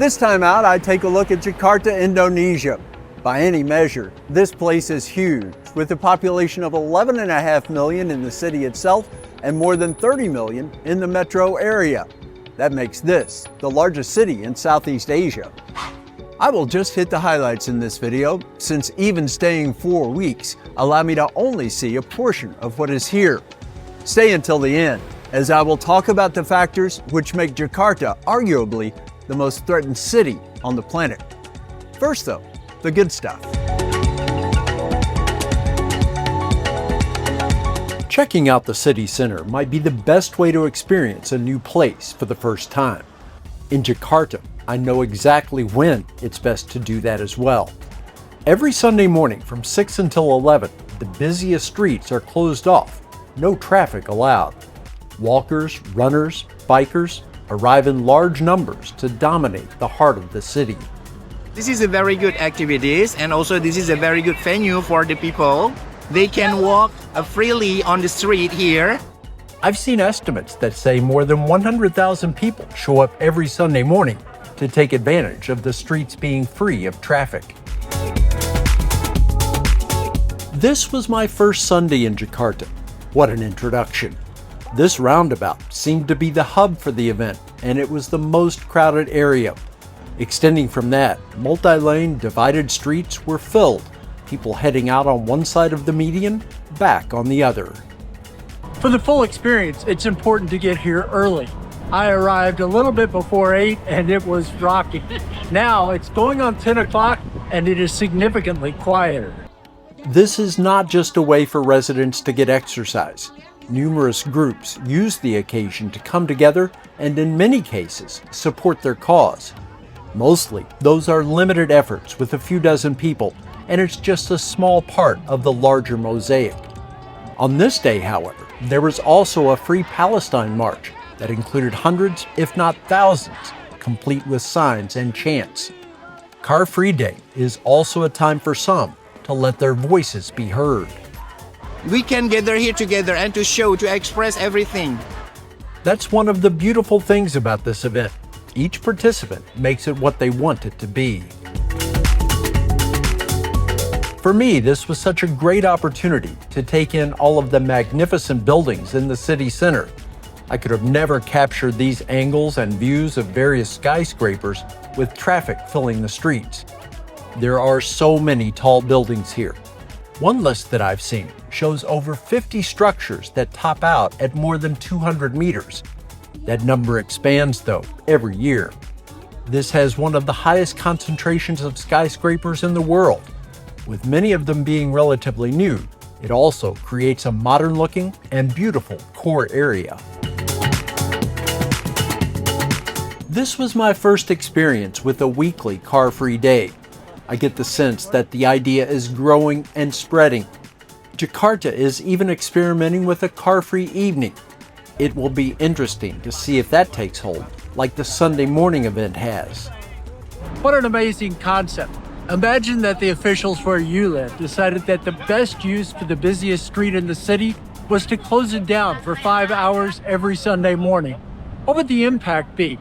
This time out, I take a look at Jakarta, Indonesia. By any measure, this place is huge, with a population of 11.5 million in the city itself and more than 30 million in the metro area. That makes this the largest city in Southeast Asia. I will just hit the highlights in this video, since even staying 4 weeks allowed me to only see a portion of what is here. Stay until the end, as I will talk about the factors which make Jakarta arguably the most threatened city on the planet. First though, the good stuff. Checking out the city center might be the best way to experience a new place for the first time. In Jakarta, I know exactly when it's best to do that as well. Every Sunday morning from 6 until 11, the busiest streets are closed off, no traffic allowed. Walkers, runners, bikers arrive in large numbers to dominate the heart of the city. This is a very good activities, and also this is a very good venue for the people. They can walk freely on the street here. I've seen estimates that say more than 100,000 people show up every Sunday morning to take advantage of the streets being free of traffic. This was my first Sunday in Jakarta. What an introduction. This roundabout seemed to be the hub for the event, and it was the most crowded area. Extending from that, multi-lane divided streets were filled, people heading out on one side of the median, back on the other. For the full experience, it's important to get here early. I arrived a little bit before 8 and it was rocking. Now it's going on 10 o'clock and it is significantly quieter. This is not just a way for residents to get exercise. Numerous groups use the occasion to come together and in many cases support their cause. Mostly, those are limited efforts with a few dozen people, and it's just a small part of the larger mosaic. On this day, however, there was also a Free Palestine march that included hundreds, if not thousands, complete with signs and chants. Car Free Day is also a time for some to let their voices be heard. We can gather here together and to express everything. That's one of the beautiful things about this event. Each participant makes it what they want it to be. For me, this was such a great opportunity to take in all of the magnificent buildings in the city center. I could have never captured these angles and views of various skyscrapers with traffic filling the streets. There are so many tall buildings here. One list that I've seen shows over 50 structures that top out at more than 200 meters. That number expands, though, every year. This has one of the highest concentrations of skyscrapers in the world. With many of them being relatively new, it also creates a modern-looking and beautiful core area. This was my first experience with a weekly car-free day. I get the sense that the idea is growing and spreading. Jakarta is even experimenting with a car-free evening. It will be interesting to see if that takes hold, like the Sunday morning event has. What an amazing concept. Imagine that the officials where you live decided that the best use for the busiest street in the city was to close it down for 5 hours every Sunday morning. What would the impact be?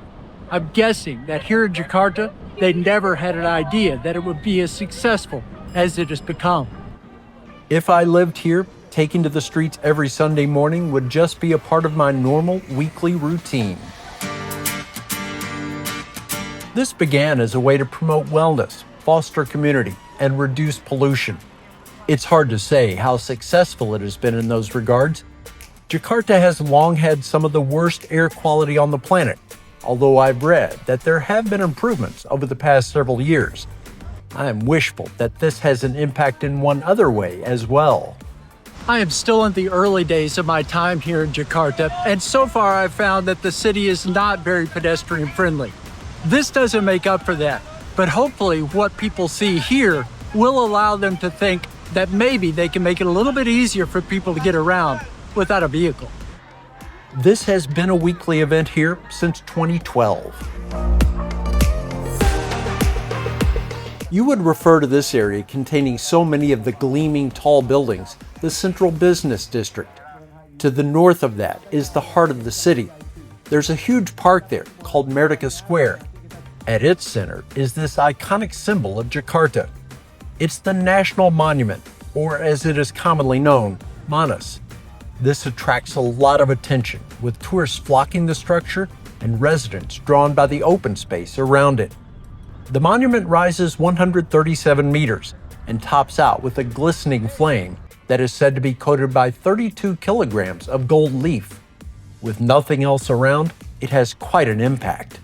I'm guessing that here in Jakarta, they never had an idea that it would be as successful as it has become. If I lived here, taking to the streets every Sunday morning would just be a part of my normal weekly routine. This began as a way to promote wellness, foster community, and reduce pollution. It's hard to say how successful it has been in those regards. Jakarta has long had some of the worst air quality on the planet, although I've read that there have been improvements over the past several years. I am wishful that this has an impact in one other way as well. I am still in the early days of my time here in Jakarta, and so far I've found that the city is not very pedestrian friendly. This doesn't make up for that, but hopefully what people see here will allow them to think that maybe they can make it a little bit easier for people to get around without a vehicle. This has been a weekly event here since 2012. You would refer to this area containing so many of the gleaming tall buildings, the central business district. To the north of that is the heart of the city. There's a huge park there called Merdeka Square. At its center is this iconic symbol of Jakarta. It's the National Monument, or as it is commonly known, Monas. This attracts a lot of attention, with tourists flocking the structure and residents drawn by the open space around it. The monument rises 137 meters and tops out with a glistening flame that is said to be coated by 32 kilograms of gold leaf. With nothing else around, it has quite an impact.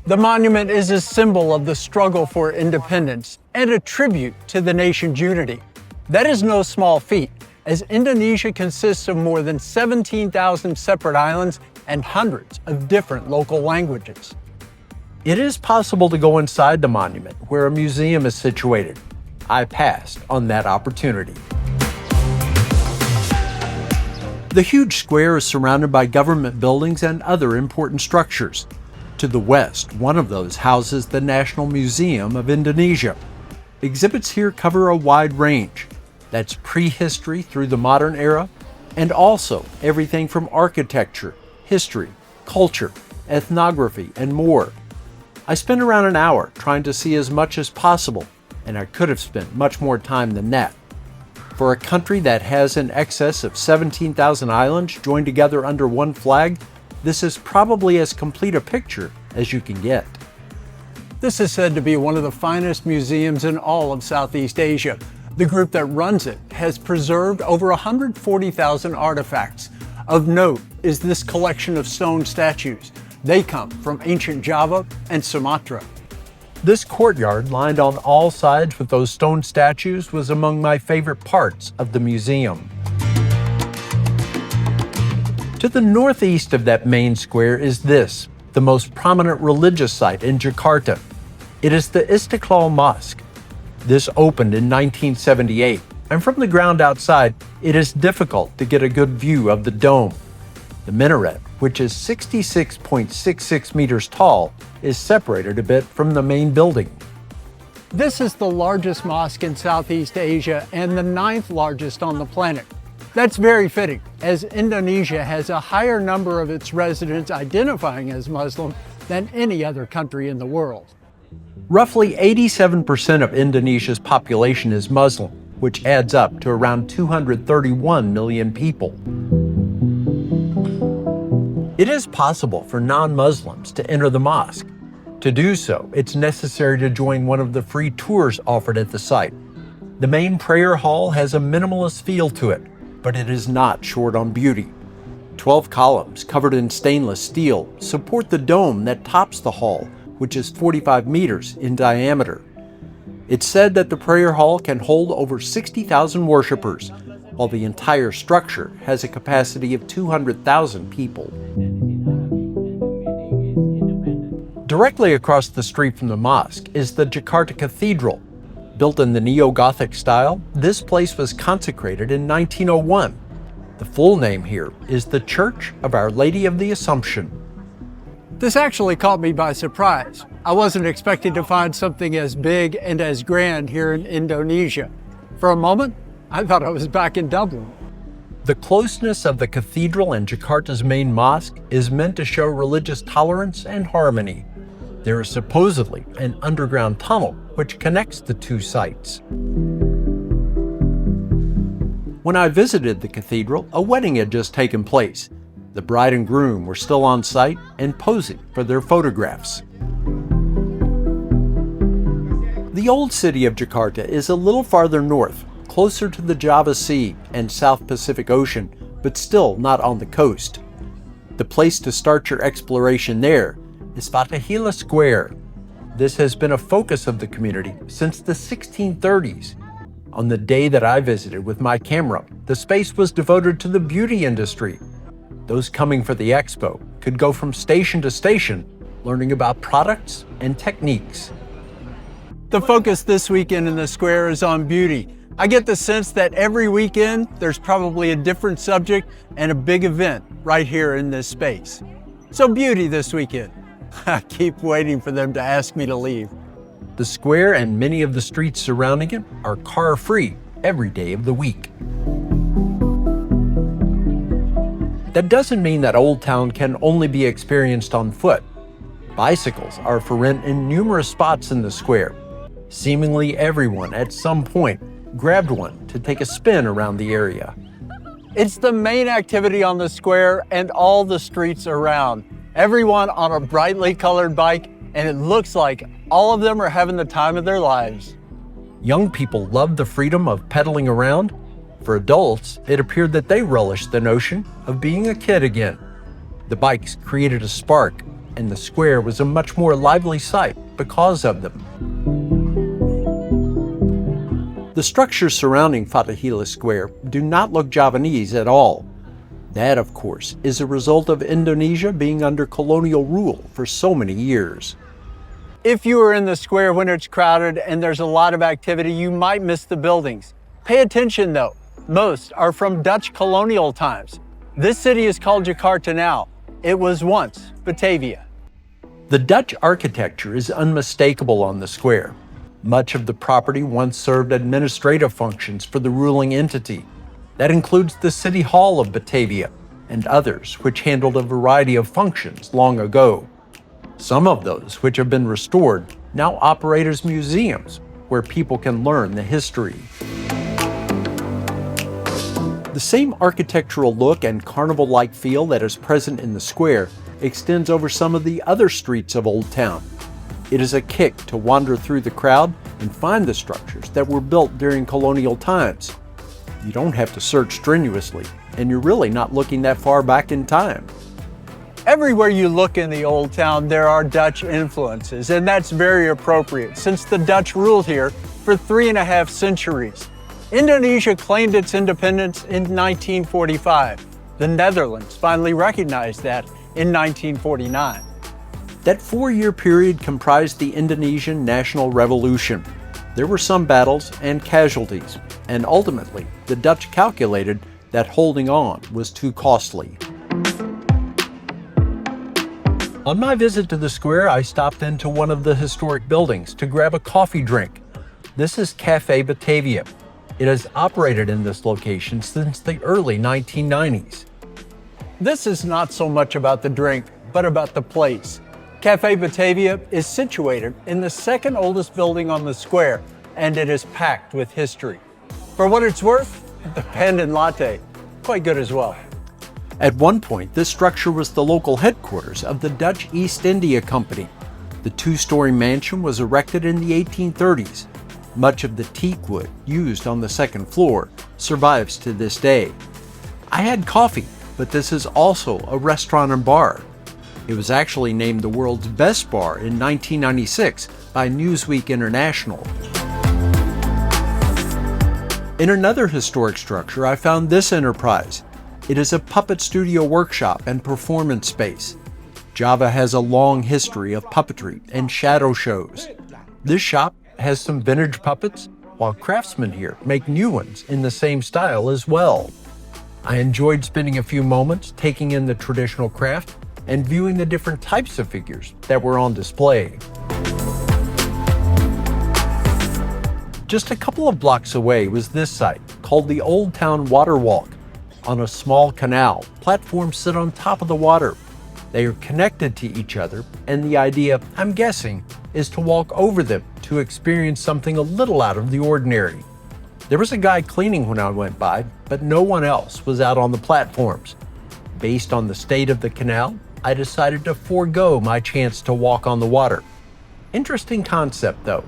The monument is a symbol of the struggle for independence and a tribute to the nation's unity. That is no small feat, as Indonesia consists of more than 17,000 separate islands and hundreds of different local languages. It is possible to go inside the monument where a museum is situated. I passed on that opportunity. The huge square is surrounded by government buildings and other important structures. To the west, one of those houses the National Museum of Indonesia. Exhibits here cover a wide range. That's prehistory through the modern era, and also everything from architecture, history, culture, ethnography, and more. I spent around an hour trying to see as much as possible, and I could have spent much more time than that. For a country that has in excess of 17,000 islands joined together under one flag, this is probably as complete a picture as you can get. This is said to be one of the finest museums in all of Southeast Asia. The group that runs it has preserved over 140,000 artifacts. Of note is this collection of stone statues. They come from ancient Java and Sumatra. This courtyard, lined on all sides with those stone statues, was among my favorite parts of the museum. To the northeast of that main square is this, the most prominent religious site in Jakarta. It is the Istiqlal Mosque. This opened in 1978, and from the ground outside, it is difficult to get a good view of the dome. The minaret, which is 66.66 meters tall, is separated a bit from the main building. This is the largest mosque in Southeast Asia and the 9th largest on the planet. That's very fitting, as Indonesia has a higher number of its residents identifying as Muslim than any other country in the world. Roughly 87% of Indonesia's population is Muslim, which adds up to around 231 million people. It is possible for non-Muslims to enter the mosque. To do so, it's necessary to join one of the free tours offered at the site. The main prayer hall has a minimalist feel to it, but it is not short on beauty. 12 columns covered in stainless steel support the dome that tops the hall, which is 45 meters in diameter. It's said that the prayer hall can hold over 60,000 worshipers, while the entire structure has a capacity of 200,000 people. Directly across the street from the mosque is the Jakarta Cathedral. Built in the neo-Gothic style, this place was consecrated in 1901. The full name here is the Church of Our Lady of the Assumption. This actually caught me by surprise. I wasn't expecting to find something as big and as grand here in Indonesia. For a moment, I thought I was back in Dublin. The closeness of the cathedral and Jakarta's main mosque is meant to show religious tolerance and harmony. There is supposedly an underground tunnel which connects the two sites. When I visited the cathedral, a wedding had just taken place. The bride and groom were still on site and posing for their photographs. The old city of Jakarta is a little farther north, closer to the Java Sea and South Pacific Ocean, but still not on the coast. The place to start your exploration there is Merdeka Square. This has been a focus of the community since the 1630s. On the day that I visited with my camera, the space was devoted to the beauty industry. Those coming for the expo could go from station to station, learning about products and techniques. The focus this weekend in the square is on beauty. I get the sense that every weekend there's probably a different subject and a big event right here in this space. So beauty this weekend. I keep waiting for them to ask me to leave. The square and many of the streets surrounding it are car-free every day of the week. That doesn't mean that Old Town can only be experienced on foot. Bicycles are for rent in numerous spots in the square. Seemingly everyone at some point grabbed one to take a spin around the area. It's the main activity on the square and all the streets around. Everyone on a brightly colored bike, and it looks like all of them are having the time of their lives. Young people love the freedom of pedaling around. For adults, it appeared that they relished the notion of being a kid again. The bikes created a spark, and the square was a much more lively sight because of them. The structures surrounding Fathahillah Square do not look Javanese at all. That, of course, is a result of Indonesia being under colonial rule for so many years. If you are in the square when it's crowded and there's a lot of activity, you might miss the buildings. Pay attention though. Most are from Dutch colonial times. This city is called Jakarta now. It was once Batavia. The Dutch architecture is unmistakable on the square. Much of the property once served administrative functions for the ruling entity. That includes the City Hall of Batavia and others which handled a variety of functions long ago. Some of those which have been restored now operate as museums where people can learn the history. The same architectural look and carnival-like feel that is present in the square extends over some of the other streets of Old Town. It is a kick to wander through the crowd and find the structures that were built during colonial times. You don't have to search strenuously, and you're really not looking that far back in time. Everywhere you look in the Old Town, there are Dutch influences, and that's very appropriate since the Dutch ruled here for 3.5 centuries. Indonesia claimed its independence in 1945. The Netherlands finally recognized that in 1949. That 4-year period comprised the Indonesian National Revolution. There were some battles and casualties, and ultimately, the Dutch calculated that holding on was too costly. On my visit to the square, I stopped into one of the historic buildings to grab a coffee drink. This is Cafe Batavia. It has operated in this location since the early 1990s. This is not so much about the drink, but about the place. Cafe Batavia is situated in the second oldest building on the square, and it is packed with history. For what it's worth, the pandan latte, quite good as well. At one point, this structure was the local headquarters of the Dutch East India Company. The 2-story mansion was erected in the 1830s. Much of the teak wood used on the second floor survives to this day. I had coffee, but this is also a restaurant and bar. It was actually named the world's best bar in 1996 by Newsweek International. In another historic structure, I found this enterprise. It is a puppet studio workshop and performance space. Java has a long history of puppetry and shadow shows. This shop has some vintage puppets, while craftsmen here make new ones in the same style as well. I enjoyed spending a few moments taking in the traditional craft and viewing the different types of figures that were on display. Just a couple of blocks away was this site, called the Old Town Water Walk. On a small canal, platforms sit on top of the water. They are connected to each other, and the idea, I'm guessing, is to walk over them to experience something a little out of the ordinary. There was a guy cleaning when I went by, but no one else was out on the platforms. Based on the state of the canal, I decided to forego my chance to walk on the water. Interesting concept, though.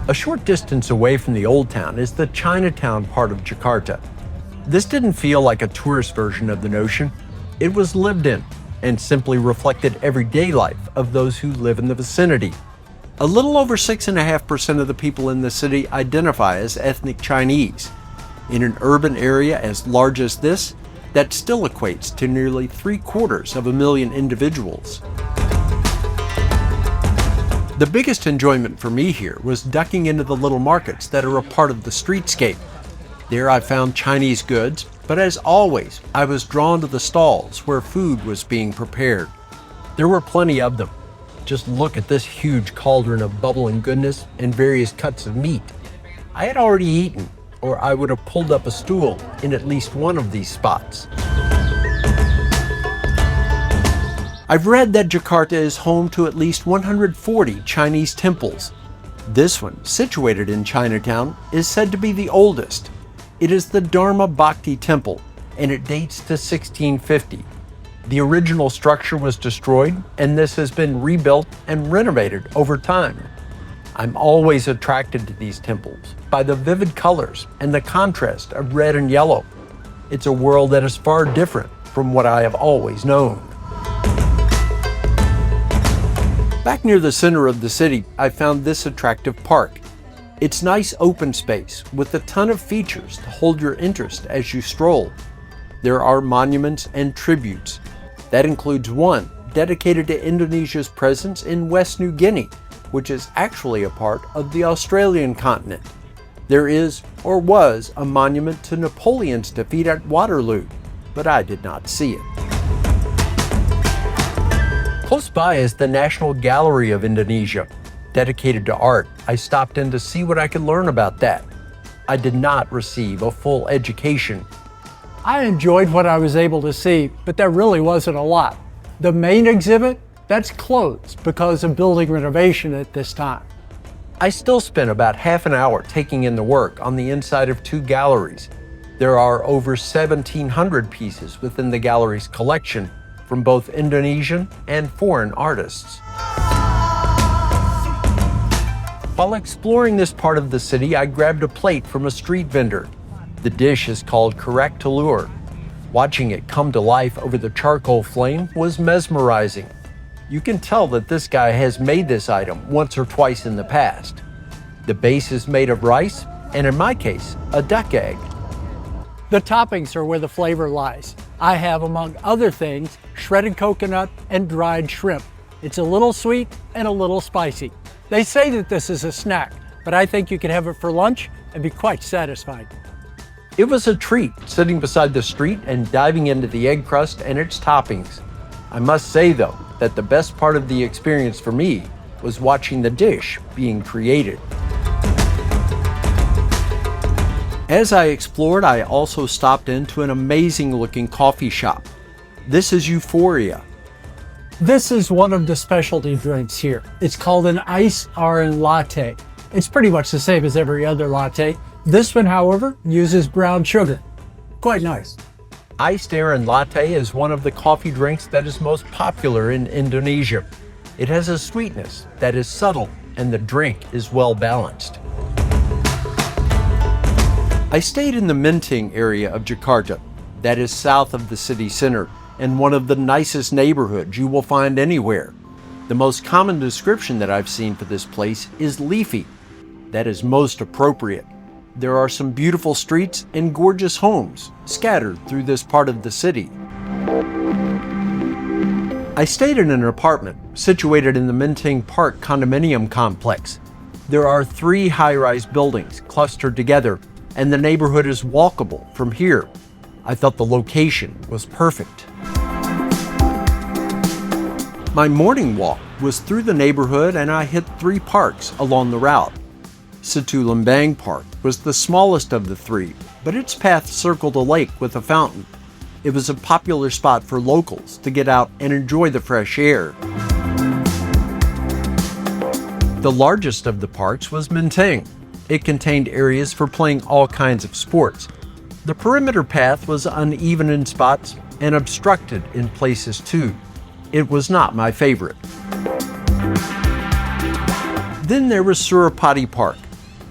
A short distance away from the Old Town is the Chinatown part of Jakarta. This didn't feel like a tourist version of the notion. It was lived in and simply reflected everyday life of those who live in the vicinity. A little over 6.5% of the people in the city identify as ethnic Chinese. In an urban area as large as this, that still equates to nearly 750,000 individuals. The biggest enjoyment for me here was ducking into the little markets that are a part of the streetscape. There I found Chinese goods, but as always, I was drawn to the stalls where food was being prepared. There were plenty of them. Just look at this huge cauldron of bubbling goodness and various cuts of meat. I had already eaten, or I would have pulled up a stool in at least one of these spots. I've read that Jakarta is home to at least 140 Chinese temples. This one, situated in Chinatown, is said to be the oldest. It is the Dharma Bhakti Temple, and it dates to 1650. The original structure was destroyed, and this has been rebuilt and renovated over time. I'm always attracted to these temples by the vivid colors and the contrast of red and yellow. It's a world that is far different from what I have always known. Back near the center of the city, I found this attractive park. It's nice open space with a ton of features to hold your interest as you stroll. There are monuments and tributes. That includes one dedicated to Indonesia's presence in West New Guinea, which is actually a part of the Australian continent. There is, or was, a monument to Napoleon's defeat at Waterloo, but I did not see it. Close by is the National Gallery of Indonesia, dedicated to art. I stopped in to see what I could learn about that. I did not receive a full education. I enjoyed what I was able to see, but there really wasn't a lot. The main exhibit, that's closed because of building renovation at this time. I still spent about half an hour taking in the work on the inside of two galleries. There are over 1,700 pieces within the gallery's collection from both Indonesian and foreign artists. While exploring this part of the city, I grabbed a plate from a street vendor. The dish is called kerak telur. Watching it come to life over the charcoal flame was mesmerizing. You can tell that this guy has made this item once or twice in the past. The base is made of rice, and in my case, a duck egg. The toppings are where the flavor lies. I have, among other things, shredded coconut and dried shrimp. It's a little sweet and a little spicy. They say that this is a snack, but I think you can have it for lunch and be quite satisfied. It was a treat sitting beside the street and diving into the egg crust and its toppings. I must say, though, that the best part of the experience for me was watching the dish being created. As I explored, I also stopped into an amazing-looking coffee shop. This is Euphoria. This is one of the specialty drinks here. It's called an iced orange latte. It's pretty much the same as every other latte. This one, however, uses brown sugar. Quite nice. Iced Aaron Latte is one of the coffee drinks that is most popular in Indonesia. It has a sweetness that is subtle, and the drink is well balanced. I stayed in the Menteng area of Jakarta, that is south of the city center, and one of the nicest neighborhoods you will find anywhere. The most common description that I've seen for this place is leafy. That is most appropriate. There are some beautiful streets and gorgeous homes scattered through this part of the city. I stayed in an apartment situated in the Menteng Park condominium complex. There are 3 high-rise buildings clustered together, and the neighborhood is walkable from here. I thought the location was perfect. My morning walk was through the neighborhood, and I hit 3 parks along the route. Situ Lembang Park was the smallest of the 3, but its path circled a lake with a fountain. It was a popular spot for locals to get out and enjoy the fresh air. The largest of the parks was Menteng. It contained areas for playing all kinds of sports. The perimeter path was uneven in spots and obstructed in places too. It was not my favorite. Then there was Surapati Park.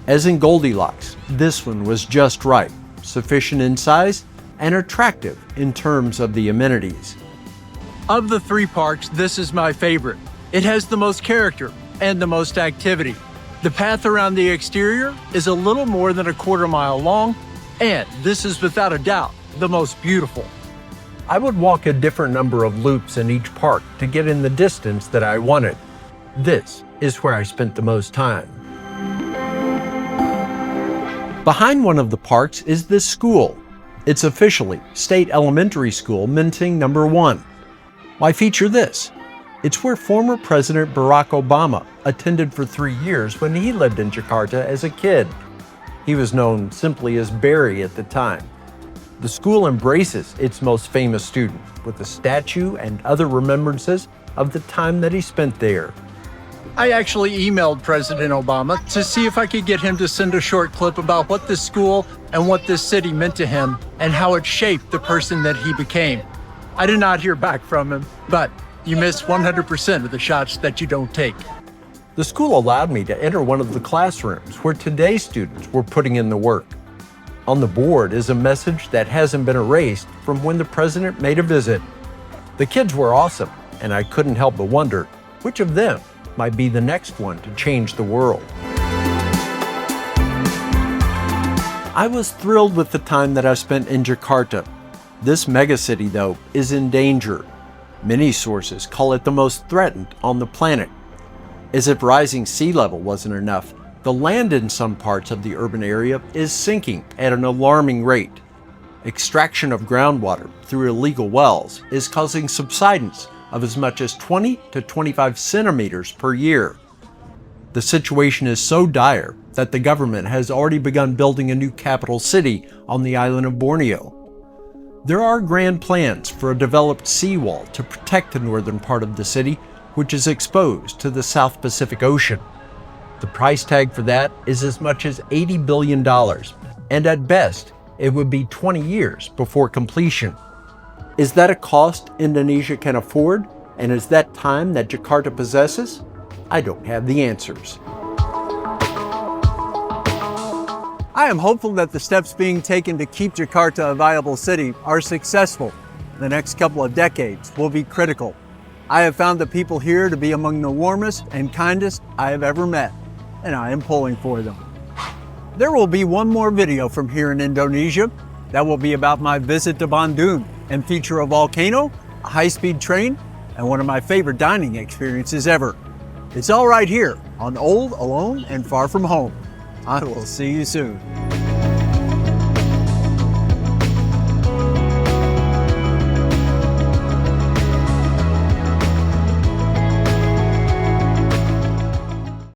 As in Goldilocks, this one was just right, sufficient in size and attractive in terms of the amenities. Of the 3 parks, this is my favorite. It has the most character and the most activity. The path around the exterior is a little more than a quarter mile long, and this is without a doubt the most beautiful. I would walk a different number of loops in each park to get in the distance that I wanted. This is where I spent the most time. Behind one of the parks is this school. It's officially State Elementary School Menteng No. 1. Why feature this? It's where former President Barack Obama attended for 3 years when he lived in Jakarta as a kid. He was known simply as Barry at the time. The school embraces its most famous student with a statue and other remembrances of the time that he spent there. I actually emailed President Obama to see if I could get him to send a short clip about what this school and what this city meant to him and how it shaped the person that he became. I did not hear back from him, but you miss 100% of the shots that you don't take. The school allowed me to enter one of the classrooms where today's students were putting in the work. On the board is a message that hasn't been erased from when the president made a visit. The kids were awesome, and I couldn't help but wonder which of them might be the next one to change the world. I was thrilled with the time that I spent in Jakarta. This megacity, though, is in danger. Many sources call it the most threatened on the planet. As if rising sea level wasn't enough, the land in some parts of the urban area is sinking at an alarming rate. Extraction of groundwater through illegal wells is causing subsidence of as much as 20 to 25 centimeters per year. The situation is so dire that the government has already begun building a new capital city on the island of Borneo. There are grand plans for a developed seawall to protect the northern part of the city, which is exposed to the South Pacific Ocean. The price tag for that is as much as $80 billion, and at best, it would be 20 years before completion. Is that a cost Indonesia can afford, and is that time that Jakarta possesses? I don't have the answers. I am hopeful that the steps being taken to keep Jakarta a viable city are successful. The next couple of decades will be critical. I have found the people here to be among the warmest and kindest I have ever met, and I am pulling for them. There will be one more video from here in Indonesia that will be about my visit to Bandung and feature a volcano, a high-speed train, and one of my favorite dining experiences ever. It's all right here on Old, Alone, and Far From Home. I will see you soon.